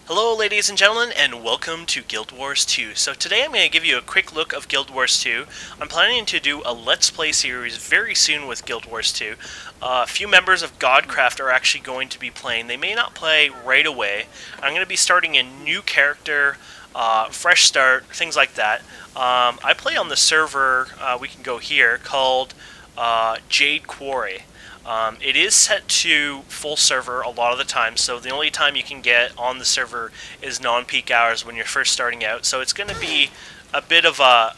Hello ladies and gentlemen, and welcome to Guild Wars 2. So today I'm going to give you a quick look of Guild Wars 2. I'm planning to do a Let's Play series very soon with Guild Wars 2. A few members of Godcraft are actually going to be playing. They may not play right away. I'm going to be starting a new character, fresh start, things like that. I play on the server, we can go here, called Jade Quarry. It is set to full server a lot of the time, so the only time you can get on the server is non-peak hours when you're first starting out. So it's going to be a bit of a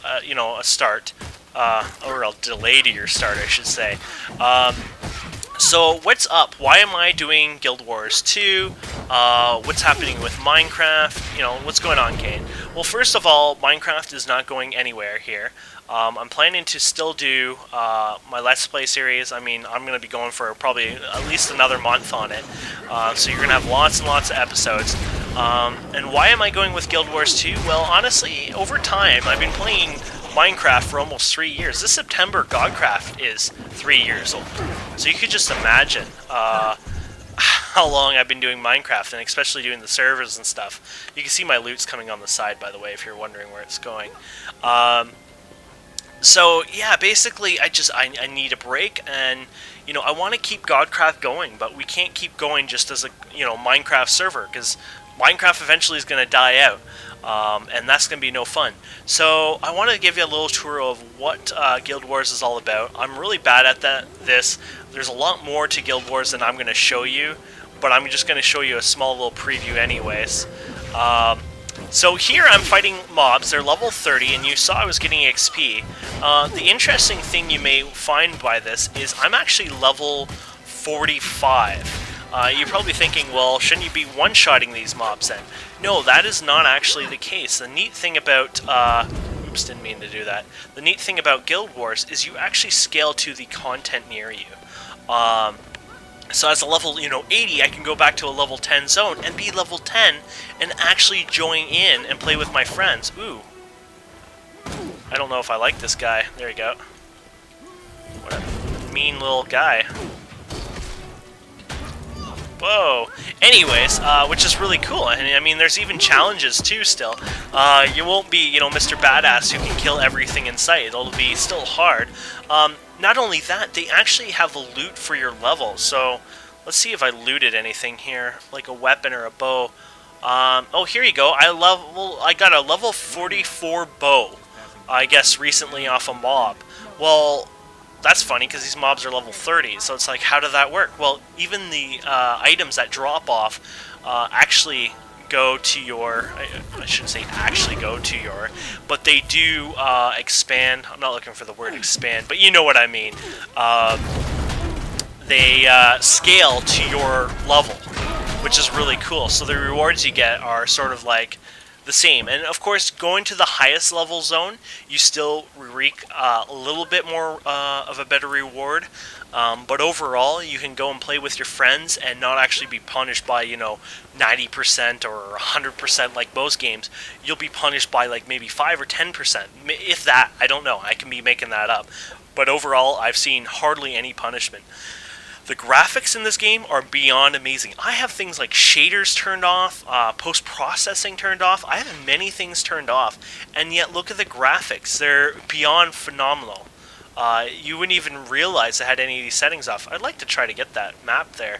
start, or a delay to your start, I should say. So what's up? Why am I doing Guild Wars 2? What's happening with Minecraft? You know, what's going on, Kane? Well, first of all, Minecraft is not going anywhere here. I'm planning to still do my Let's Play series. I mean, I'm going to be going for probably at least another month on it. So you're going to have lots and lots of episodes. And why am I going with Guild Wars 2? Well, honestly, over time, I've been playing Minecraft for almost 3 years. This September, Godcraft is 3 years old. So you could just imagine how long I've been doing Minecraft, and especially doing the servers and stuff. You can see my loot's coming on the side, by the way, if you're wondering where it's going. So yeah, basically I need a break, and I want to keep Godcraft going, but we can't keep going just as a Minecraft server, because Minecraft eventually is going to die out, and that's going to be no fun. So I want to give you a little tour of what Guild Wars is all about. I'm really bad at this. There's a lot more to Guild Wars than I'm going to show you, but I'm just going to show you a small little preview anyways. So here I'm fighting mobs. They're level 30, and you saw I was getting XP. The interesting thing you may find by this is I'm actually level 45. You're probably thinking, well, shouldn't you be one-shotting these mobs then? No, that is not actually the case. The neat thing about... oops, didn't mean to do that. The neat thing about Guild Wars is you actually scale to the content near you. So as a level, 80, I can go back to a level 10 zone and be level 10 and actually join in and play with my friends. Ooh. I don't know if I like this guy. There you go. What a mean little guy. Whoa. Anyways, which is really cool. And I mean, there's even challenges too still. You won't be, Mr. Badass who can kill everything in sight. It'll be still hard. Not only that, they actually have a loot for your level. So, let's see if I looted anything here, like a weapon or a bow. Oh, here you go. I got a level 44 bow, I guess, recently off a mob. Well, that's funny, because these mobs are level 30, so it's like, how did that work? Well, even the items that drop off actually go to your, I shouldn't say actually go to your, but they do expand. I'm not looking for the word expand, but you know what I mean. They scale to your level, which is really cool. So the rewards you get are sort of like the same. And of course, going to the highest level zone, you still reap a little bit more of a better reward. But overall, you can go and play with your friends and not actually be punished by, 90% or 100% like most games. You'll be punished by like maybe 5 or 10%, if that. I don't know. I can be making that up. But overall, I've seen hardly any punishment. The graphics in this game are beyond amazing. I have things like shaders turned off, post-processing turned off. I have many things turned off, and yet look at the graphics. They're beyond phenomenal. You wouldn't even realize I had any of these settings off. I'd like to try to get that map there.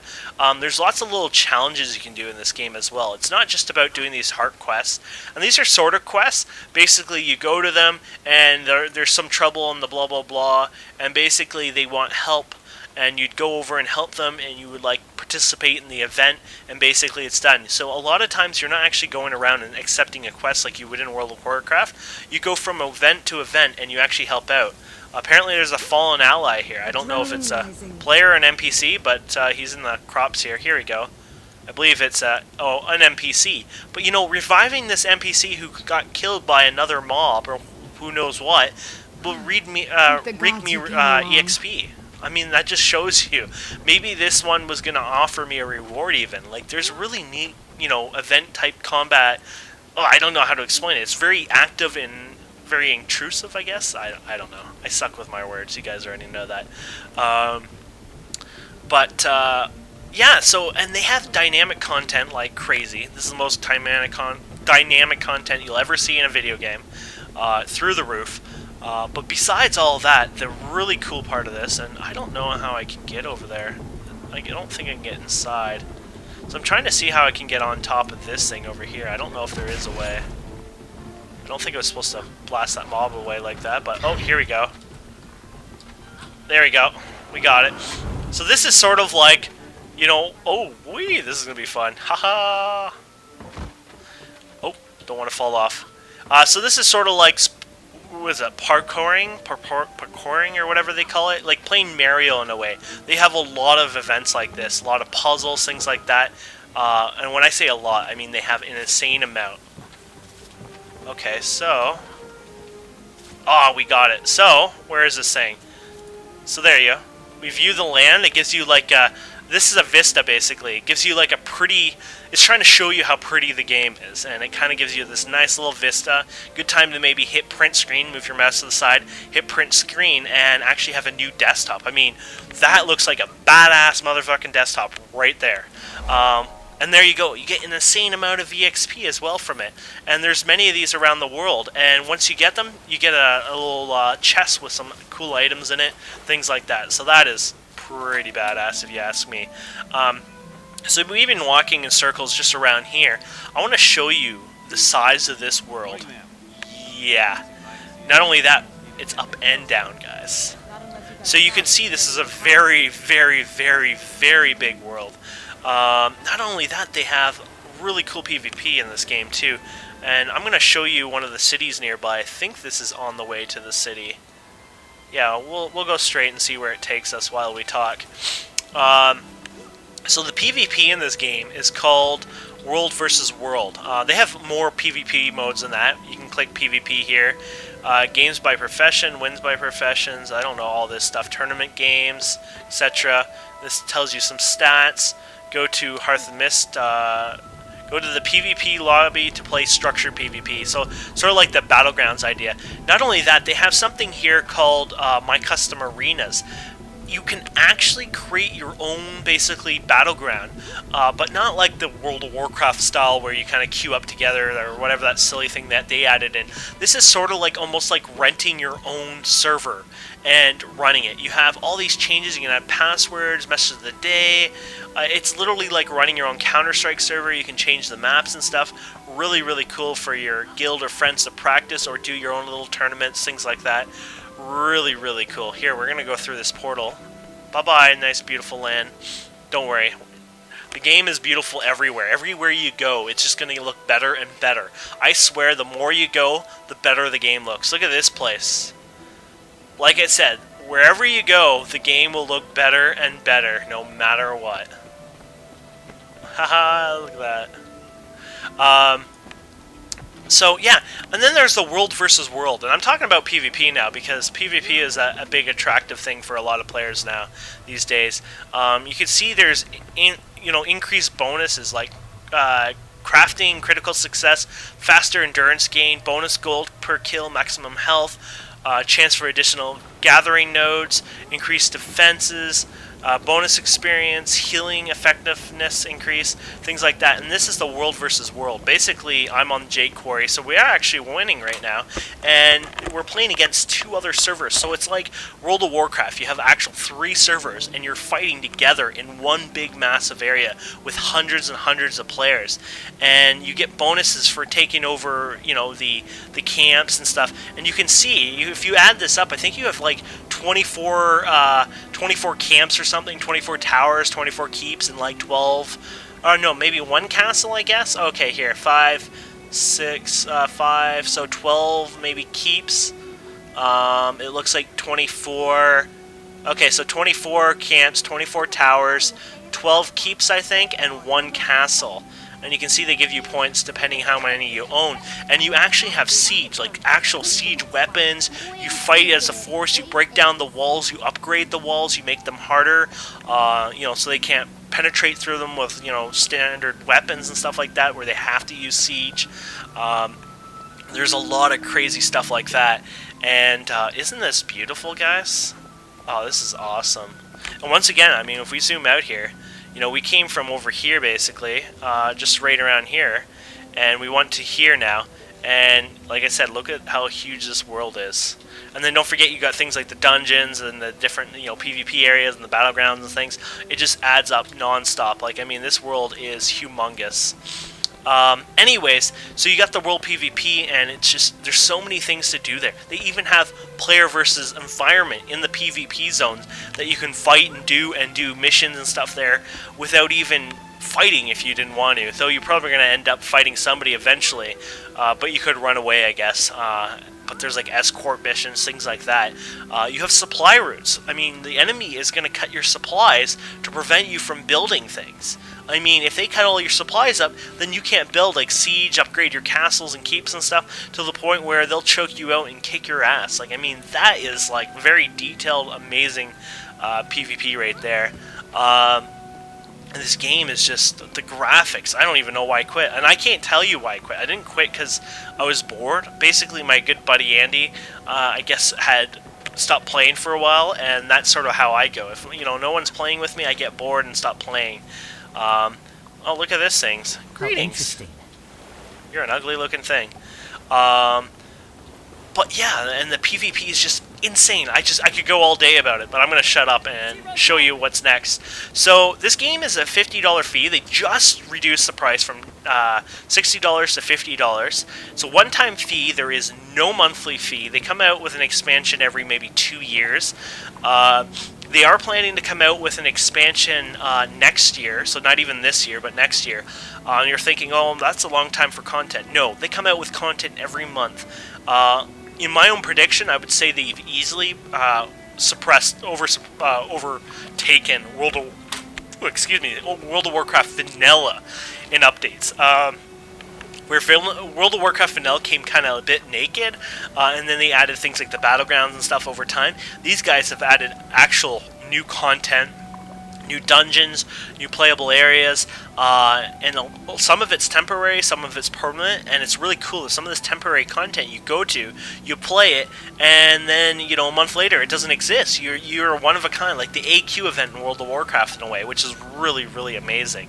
There's lots of little challenges you can do in this game as well. It's not just about doing these heart quests. And these are sort of quests. Basically, you go to them, and there's some trouble in the blah, blah, blah. And basically, they want help. And you'd go over and help them, and you would participate in the event, and basically it's done. So a lot of times you're not actually going around and accepting a quest like you would in World of Warcraft. You go from event to event, and you actually help out. Apparently there's a fallen ally here. I don't know if it's a player or an NPC, but he's in the crops here. Here we go. I believe it's an NPC. But reviving this NPC who got killed by another mob, or who knows what, will read me EXP. I mean, that just shows you. Maybe this one was going to offer me a reward even. There's really neat, event-type combat. Oh, I don't know how to explain it. It's very active and very intrusive, I guess. I don't know. I suck with my words. You guys already know that. But yeah, so, and they have dynamic content like crazy. This is the most dynamic content you'll ever see in a video game, through the roof. But besides all that, the really cool part of this, and I don't know how I can get over there. I don't think I can get inside. So I'm trying to see how I can get on top of this thing over here. I don't know if there is a way. I don't think I was supposed to blast that mob away like that, but oh, here we go. There we go. We got it. So this is sort of like, you know, oh, wee, this is going to be fun. Haha. Oh, don't want to fall off. So this is sort of like, what is it, parkouring or whatever they call it? Like playing Mario in a way. They have a lot of events like this, a lot of puzzles, things like that. And when I say a lot, I mean they have an insane amount. Okay, so... oh, we got it. So, where is this thing? So there you go. We view the land. It gives you like a... this is a vista, basically. It gives you like a pretty... it's trying to show you how pretty the game is. And it kind of gives you this nice little vista. Good time to maybe hit print screen, move your mouse to the side, hit print screen, and actually have a new desktop. I mean, that looks like a badass motherfucking desktop right there. And there you go. You get an insane amount of EXP as well from it. And there's many of these around the world. And once you get them, you get a little chest with some cool items in it, things like that. So that is pretty badass if you ask me. So we've been walking in circles just around here. I want to show you the size of this world. Yeah. Not only that, it's up and down, guys. So you can see this is a very, very, very, very big world. Not only that, they have really cool PvP in this game too, and I'm going to show you one of the cities nearby. I think this is on the way to the city. Yeah, we'll go straight and see where it takes us while we talk. So the PvP in this game is called World vs. World. They have more PvP modes than that. You can click PvP here. Games by profession, wins by professions, I don't know all this stuff. Tournament games, etc. This tells you some stats. Go to Hearth of Mist, go to the PvP lobby to play structured PvP. So, sort of like the Battlegrounds idea. Not only that, they have something here called My Custom Arenas. You can actually create your own, basically, battleground, but not like the World of Warcraft style where you kind of queue up together or whatever that silly thing that they added in. This is sort of like almost like renting your own server and running it. You have all these changes. You can add passwords, message of the day. It's literally like running your own Counter-Strike server. You can change the maps and stuff. Really, really cool for your guild or friends to practice or do your own little tournaments, things like that. Really, really cool. Here, we're going to go through this portal. Bye-bye, nice, beautiful land. Don't worry. The game is beautiful everywhere. Everywhere you go, it's just going to look better and better. I swear, the more you go, the better the game looks. Look at this place. Like I said, wherever you go, the game will look better and better, no matter what. Haha, look at that. So, yeah, and then there's the World versus World, and I'm talking about PvP now because PvP is a big attractive thing for a lot of players now these days. You can see there's increased bonuses like crafting, critical success, faster endurance gain, bonus gold per kill, maximum health, chance for additional gathering nodes, increased defenses, bonus experience, healing effectiveness increase, things like that. And this is the World versus World. Basically, I'm on Jade Quarry, so we are actually winning right now. And we're playing against 2 other servers. So it's like World of Warcraft. You have actual 3 servers, and you're fighting together in one big massive area with hundreds and hundreds of players. And you get bonuses for taking over, the camps and stuff. And you can see, if you add this up, I think you have like 24 camps or something, 24 towers, 24 keeps, and like 12, or no, maybe 1 castle, I guess. Okay, here, 5, 6, 5, so 12 maybe keeps. It looks like 24. Okay, so 24 camps, 24 towers, 12 keeps, I think, and 1 castle. And you can see they give you points depending how many you own. And you actually have siege, like actual siege weapons. You fight as a force, you break down the walls, you upgrade the walls, you make them harder, so they can't penetrate through them with, standard weapons and stuff like that where they have to use siege. There's a lot of crazy stuff like that. And isn't this beautiful, guys? Oh, this is awesome. And once again, I mean, if we zoom out here, You know, we came from over here basically, just right around here, and we went to here now. And like I said, look at how huge this world is. And then don't forget you got things like the dungeons and the different, you know, PvP areas and the battlegrounds and things. It just adds up non-stop. Like, I mean, this world is humongous. Anyways, so you got the world PvP, and it's just, there's so many things to do there. They even have player versus environment in the PvP zones that you can fight and do missions and stuff there without even fighting if you didn't want to. Though you're probably going to end up fighting somebody eventually, but you could run away, I guess. But there's like escort missions, things like that. You have supply routes. I mean, the enemy is going to cut your supplies to prevent you from building things. I mean, if they cut all your supplies up, then you can't build, like, siege, upgrade your castles and keeps and stuff, to the point where they'll choke you out and kick your ass. Like, I mean, that is, like, very detailed, amazing PvP right there. And this game is just, the graphics, I don't even know why I quit. And I can't tell you why I quit. I didn't quit because I was bored. Basically, my good buddy Andy, I guess, had stopped playing for a while, and that's sort of how I go. If, you know, no one's playing with me, I get bored and stop playing. Oh, look at this thing. Greetings. You're an ugly looking thing. But yeah, and the PvP is just insane. I could go all day about it, but I'm going to shut up and show you what's next. So this game is a $50 fee. They just reduced the price from $60 to $50. It's a one-time fee. There is no monthly fee. They come out with an expansion every maybe 2 years. They are planning to come out with an expansion next year, so not even this year, but next year. And you're thinking, oh, that's a long time for content. No, they come out with content every month. In my own prediction, I would say they've easily overtaken World of Warcraft Vanilla in updates. Where World of Warcraft Vanilla came kind of a bit naked, and then they added things like the battlegrounds and stuff over time. These guys have added actual new content, new dungeons, new playable areas, and some of it's temporary, some of it's permanent, and it's really cool. Some of this temporary content you go to, you play it, and then, you know, a month later it doesn't exist. You're one of a kind, like the AQ event in World of Warcraft in a way, which is really, really amazing.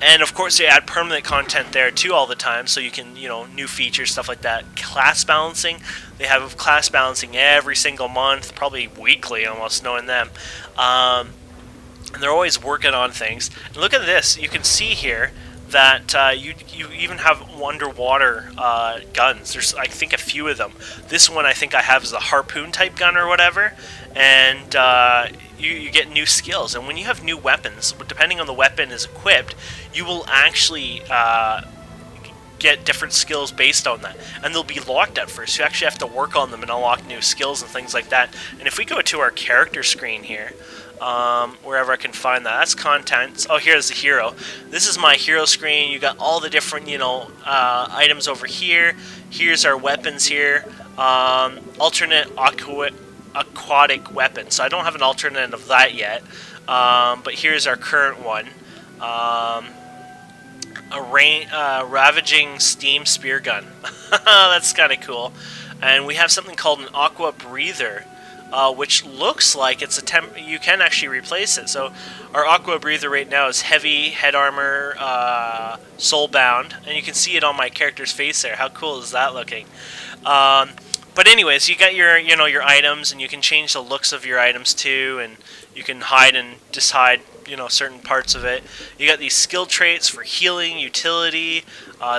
And of course they add permanent content there too all the time, so you can, you know, new features, stuff like that. Class balancing, they have class balancing every single month, probably weekly almost, knowing them. And they're always working on things. And look at this, you can see here that you even have underwater guns. There's, I think, a few of them. This one I think I have is a harpoon type gun or whatever, and you get new skills. And when you have new weapons, depending on the weapon is equipped, you will actually get different skills based on that, and they'll be locked at first. You actually have to work on them and unlock new skills and things like that. And if we go to our character screen here, wherever I can find that, that's contents. Oh, here's the hero. This is my hero screen. You got all the different, you know, items over here. Here's our weapons here. Alternate aquatic weapon. So I don't have an alternate of that yet. But here's our current one. A ravaging steam spear gun. That's kind of cool. And we have something called an aqua breather, which looks like it's a you can actually replace it. So our aqua breather right now is heavy head armor, soulbound, and you can see it on my character's face there. How cool is that looking? But anyways, you got your, you know, your items, and you can change the looks of your items too, and you can hide and decide, you know, certain parts of it. You got these skill traits for healing, utility,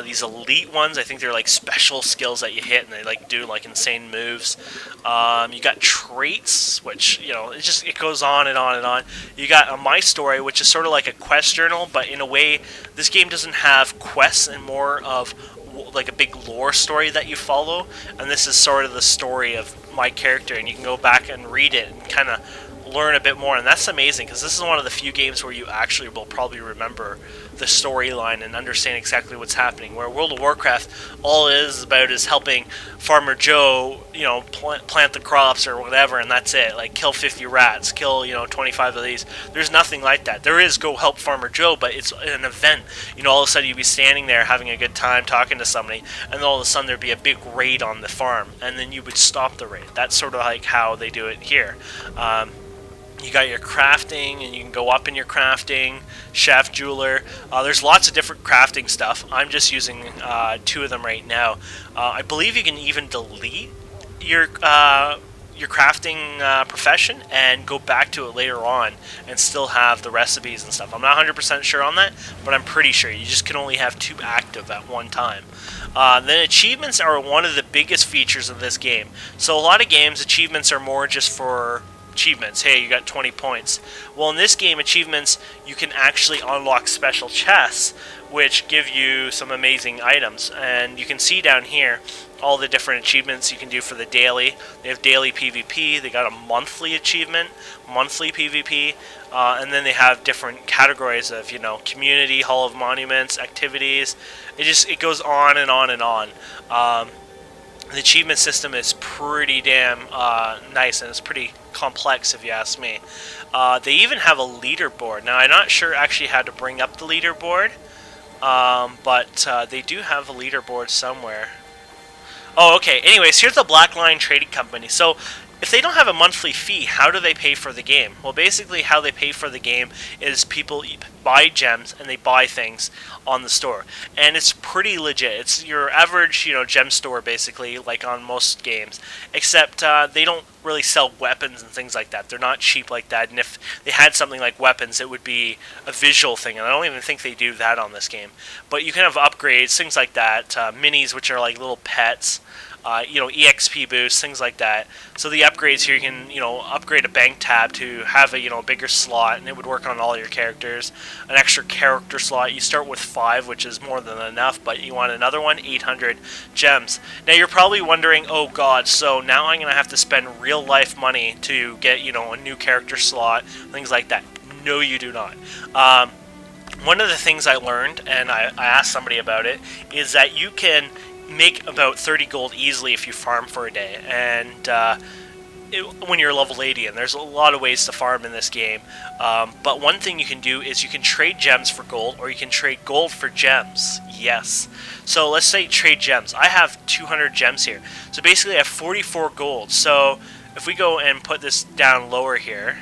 these elite ones. I think they're like special skills that you hit and they like do like insane moves. You got traits, which, you know, it goes on and on and on. You got a My Story, which is sort of like a quest journal, but in a way this game doesn't have quests and more of like a big lore story that you follow, and this is sort of the story of my character, and you can go back and read it and kind of learn a bit more. And that's amazing, because this is one of the few games where you actually will probably remember the storyline and understand exactly what's happening, where World of Warcraft, all it is about is helping Farmer Joe, you know, plant the crops or whatever, and that's it. Like, kill 50 rats, kill, you know, 25 of these. There's nothing like that. There is go help Farmer Joe, but it's an event. You know, all of a sudden you'd be standing there having a good time talking to somebody, and then all of a sudden there'd be a big raid on the farm, and then you would stop the raid. That's sort of like how they do it here. You got your crafting, and you can go up in your crafting, chef, jeweler. There's lots of different crafting stuff. I'm just using 2 of them right now. I believe you can even delete your crafting profession and go back to it later on and still have the recipes and stuff. I'm not 100% sure on that, but I'm pretty sure you just can only have 2 active at one time. Then achievements are one of the biggest features of this game. So a lot of games, achievements are more just for achievements. Hey, you got 20 points. Well, in this game, achievements, you can actually unlock special chests, which give you some amazing items. And you can see down here all the different achievements you can do for the daily. They have daily PvP. They got a monthly achievement, monthly PvP, and then they have different categories of, community, Hall of Monuments, activities. It goes on and on and on. The achievement system is pretty damn nice, and it's pretty complex if you ask me. They even have a leaderboard. Now, I'm not sure actually how to bring up the leaderboard, but they do have a leaderboard somewhere. Oh, okay. Anyways, here's the Black Lion Trading Company. So, if they don't have a monthly fee, how do they pay for the game? Well, basically, how they pay for the game is people buy gems and they buy things on the store, and it's pretty legit. It's your average, gem store, basically, like on most games, except they don't really sell weapons and things like that. They're not cheap like that, and if they had something like weapons, it would be a visual thing, and I don't even think they do that on this game. But you can have upgrades, things like that, minis, which are like little pets. EXP boosts, things like that. So the upgrades here, you can, upgrade a bank tab to have a, bigger slot, and it would work on all your characters. An extra character slot, you start with 5, which is more than enough, but you want another one, 800 gems. Now you're probably wondering, oh god, so now I'm going to have to spend real life money to get, a new character slot, things like that. No, you do not. One of the things I learned, and I asked somebody about it, is that you can make about 30 gold easily if you farm for a day, and when you're level 80, and there's a lot of ways to farm in this game, but one thing you can do is you can trade gems for gold, or you can trade gold for gems. Yes. So let's say trade gems. I have 200 gems here, so basically I have 44 gold. So if we go and put this down lower here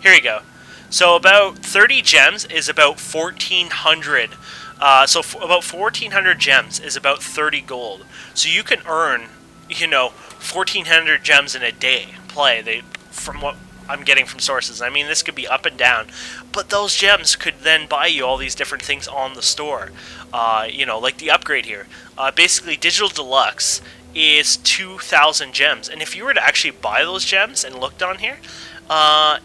you go. So about 30 gems is about 1,400. About 1,400 gems is about 30 gold. So you can earn, 1,400 gems in a day play. From what I'm getting from sources. I mean, this could be up and down, but those gems could then buy you all these different things on the store. Like the upgrade here. Basically, Digital Deluxe is 2,000 gems, and if you were to actually buy those gems and looked on here,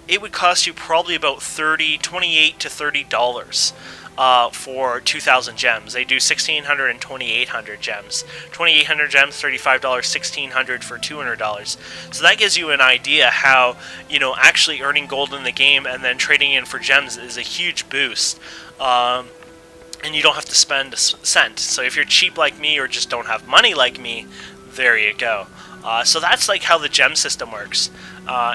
it would cost you probably about $28 to $30. For 2,000 gems. They do 1,600 and 2,800 gems. 2,800 gems, $35, 1,600 for $200. So that gives you an idea how, actually earning gold in the game and then trading in for gems is a huge boost. And you don't have to spend a cent. So if you're cheap like me or just don't have money like me, there you go. So that's like how the gem system works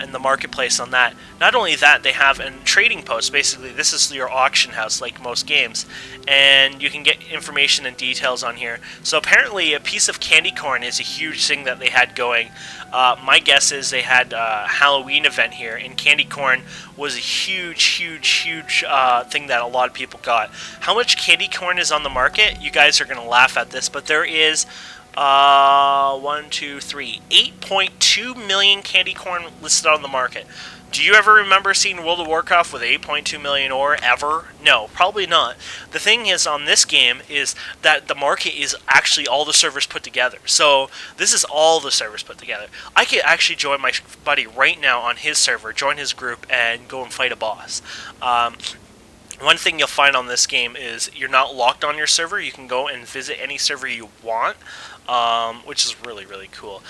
in the marketplace on that. Not only that, they have a trading post. Basically, this is your auction house like most games, and you can get information and details on here. So apparently a piece of candy corn is a huge thing that they had going. My guess is they had a Halloween event here, and candy corn was a huge thing that a lot of people got. How much candy corn is on the market? You guys are going to laugh at this, but there is 8.2 million candy corn listed on the market. Do you ever remember seeing World of Warcraft with 8.2 million ore ever? No, probably not. The thing is on this game is that the market is actually all the servers put together. So this is all the servers put together. I could actually join my buddy right now on his server, join his group, and go and fight a boss. One thing you'll find on this game is you're not locked on your server. You can go and visit any server you want, which is really cool.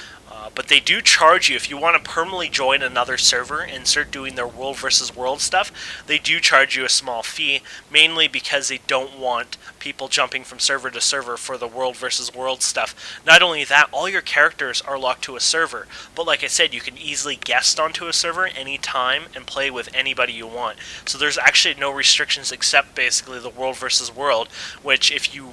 But they do charge you if you want to permanently join another server and start doing their world versus world stuff. They do charge you a small fee, mainly because they don't want people jumping from server to server for the world versus world stuff. Not only that, all your characters are locked to a server, but like I said, you can easily guest onto a server anytime and play with anybody you want. So there's actually no restriction factions except basically the world versus world, which if you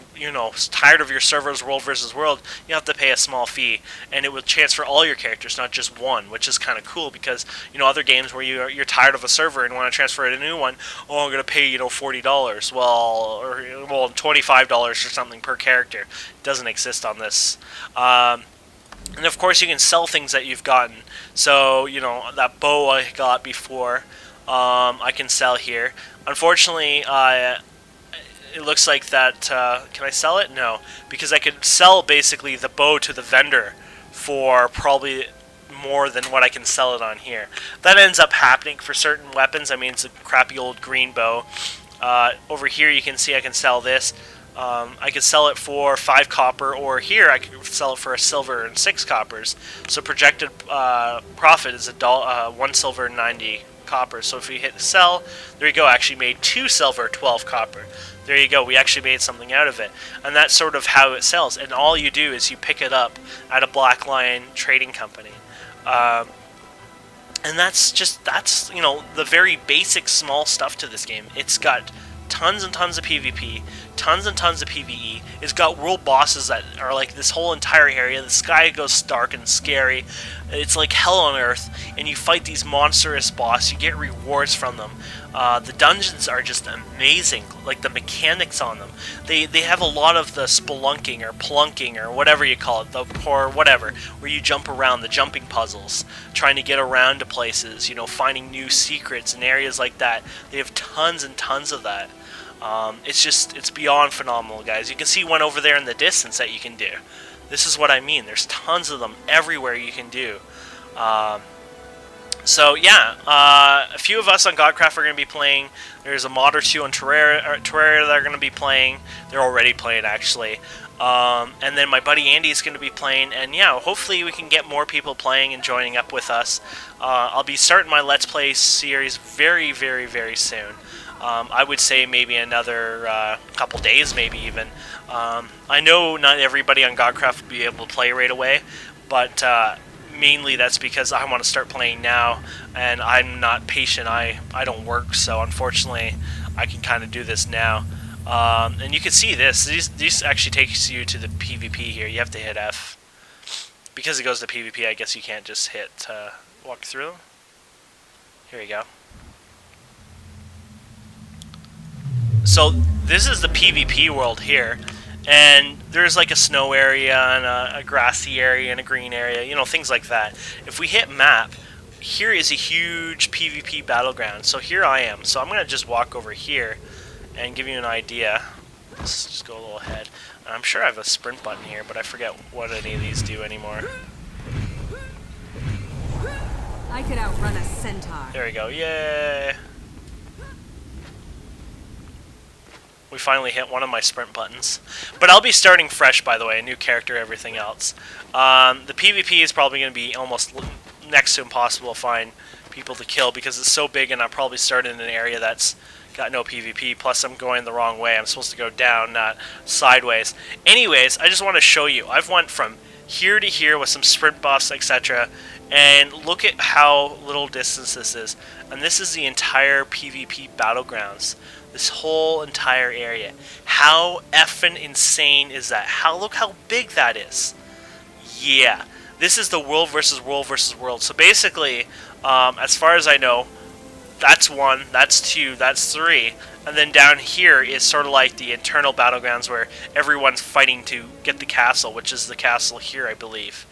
tired of your server's world versus world, you have to pay a small fee, and it will transfer all your characters, not just one, which is kind of cool because other games where you're tired of a server and want to transfer to a new one, I'm gonna pay $40, well $25 or something per character. It doesn't exist on this. And of course you can sell things that you've gotten. So, that bow I got before, I can sell here. Unfortunately, it looks like that, can I sell it? No. Because I could sell basically the bow to the vendor for probably more than what I can sell it on here. That ends up happening for certain weapons. I mean, it's a crappy old green bow. Over here you can see I can sell this. I could sell it for 5 copper, or here I could sell it for a silver and 6 coppers. So projected profit is $1 silver and 90 copper. So if we hit sell, there you go. Actually made 2 silver, 12 copper. There you go. We actually made something out of it, and that's sort of how it sells. And all you do is you pick it up at a Black Lion trading company. And that's the very basic small stuff to this game. It's got tons and tons of PvP, tons and tons of PvE. It's got world bosses that are like this whole entire area. The sky goes dark and scary. It's like hell on earth, and you fight these monstrous bosses. You get rewards from them. The dungeons are just amazing, like the mechanics on them. They have a lot of the spelunking or plunking or whatever you call it, or whatever, where you jump around, the jumping puzzles, trying to get around to places, finding new secrets and areas like that. They have tons and tons of that. It's beyond phenomenal, guys. You can see one over there in the distance that you can do. This is what I mean. There's tons of them everywhere you can do. So yeah, a few of us on Godcraft are going to be playing. There's a mod or two on Terraria that are going to be playing. They're already playing, actually. And then my buddy Andy is going to be playing. And yeah, hopefully we can get more people playing and joining up with us. I'll be starting my Let's Play series very, very, very soon. I would say maybe another couple days, maybe even. I know not everybody on Godcraft will be able to play right away, but mainly that's because I want to start playing now, and I'm not patient. I don't work, so unfortunately I can kind of do this now. And you can see this. This actually takes you to the PvP here. You have to hit F. Because it goes to PvP, I guess you can't just hit walk through. Here you go. So this is the PvP world here, and there's like a snow area and a grassy area and a green area, things like that. If we hit map, here is a huge PvP battleground. So here I am. So I'm going to just walk over here and give you an idea. Let's just go a little ahead. I'm sure I have a sprint button here, but I forget what any of these do anymore. I could outrun a centaur. There we go. Yay! We finally hit one of my sprint buttons. But I'll be starting fresh, by the way, a new character, everything else. The PvP is probably going to be almost next to impossible to find people to kill because it's so big, and I'm probably starting in an area that's got no PvP, plus I'm going the wrong way. I'm supposed to go down, not sideways. Anyways, I just want to show you. I've went from here to here with some sprint buffs, etc., and look at how little distance this is. And this is the entire PvP battlegrounds. This whole entire area. How effing insane is that? Look how big that is. Yeah. This is the world versus world versus world. So basically, as far as I know, that's 1, that's 2, that's 3. And then down here is sort of like the internal battlegrounds where everyone's fighting to get the castle, which is the castle here, I believe.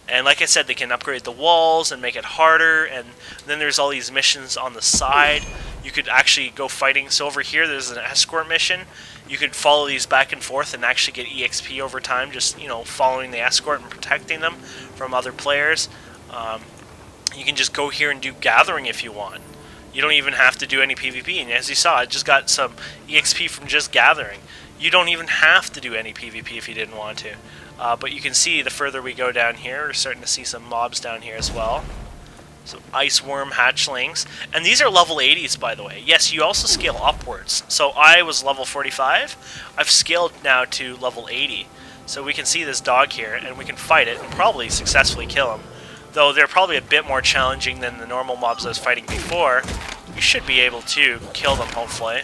And like I said, they can upgrade the walls and make it harder, and then there's all these missions on the side. You could actually go fighting. So over here, there's an escort mission. You could follow these back and forth and actually get EXP over time, just, following the escort and protecting them from other players. You can just go here and do gathering if you want. You don't even have to do any PvP, and as you saw, I just got some EXP from just gathering. You don't even have to do any PvP if you didn't want to. But you can see the further we go down here, we're starting to see some mobs down here as well. So ice worm hatchlings. And these are level 80s, by the way. Yes, you also scale upwards. So I was level 45. I've scaled now to level 80. So we can see this dog here, and we can fight it and probably successfully kill him. Though they're probably a bit more challenging than the normal mobs I was fighting before. You should be able to kill them, hopefully.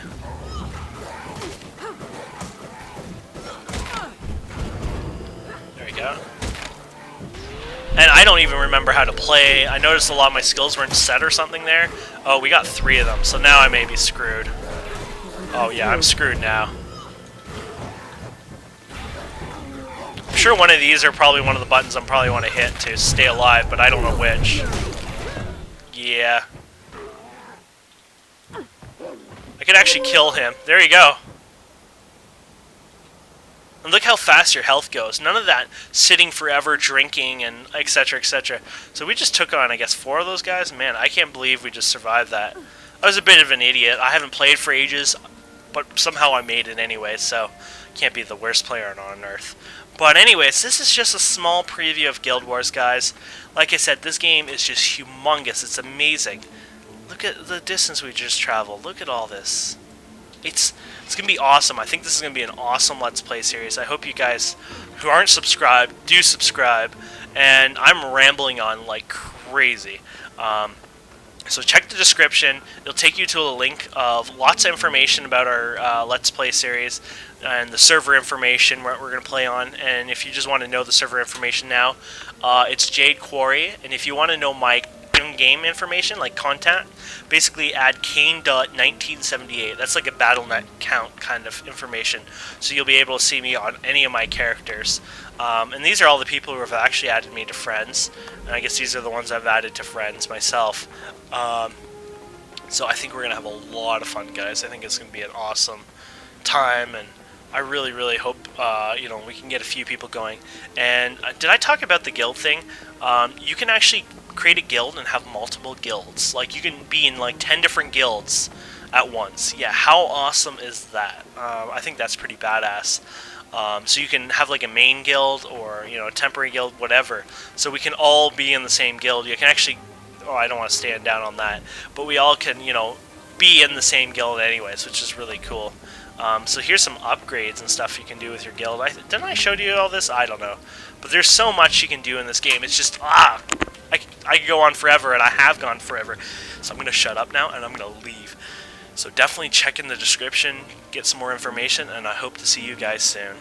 I don't even remember how to play. I noticed a lot of my skills weren't set or something there. Oh, we got 3 of them, so now I may be screwed. Oh yeah, I'm screwed now. I'm sure one of these are probably one of the buttons I'm probably want to hit to stay alive, but I don't know which. Yeah. I could actually kill him. There you go. And look how fast your health goes. None of that sitting forever, drinking, and etc., etc. So we just took on, I guess, 4 of those guys. Man, I can't believe we just survived that. I was a bit of an idiot. I haven't played for ages, but somehow I made it anyway, so can't be the worst player on Earth. But anyways, this is just a small preview of Guild Wars, guys. Like I said, this game is just humongous. It's amazing. Look at the distance we just traveled. Look at all this. It's going to be awesome. I think this is going to be an awesome Let's Play series. I hope you guys who aren't subscribed do subscribe. And I'm rambling on like crazy. So check the description. It'll take you to a link of lots of information about our Let's Play series and the server information what we're going to play on. And if you just want to know the server information now, it's Jade Quarry. And if you want to know my in-game information, like content, basically add Kane.1978. That's like a BattleNet count kind of information. So you'll be able to see me on any of my characters. And these are all the people who have actually added me to friends. And I guess these are the ones I've added to friends myself. So I think we're going to have a lot of fun, guys. I think it's going to be an awesome time, and I really, really hope, you know, we can get a few people going. And did I talk about the guild thing? You can actually create a guild and have multiple guilds. Like, you can be in, like, 10 different guilds at once. Yeah, how awesome is that? I think that's pretty badass. So you can have, like, a main guild or, you know, a temporary guild, whatever. So we can all be in the same guild. You can actually... Oh, I don't want to stand down on that. But we all can, you know, be in the same guild anyways, which is really cool. So here's some upgrades and stuff you can do with your guild. Didn't I show you all this? I don't know. But there's so much you can do in this game. It's just, I could go on forever, and I have gone forever. So I'm going to shut up now, and I'm going to leave. So definitely check in the description, get some more information, and I hope to see you guys soon.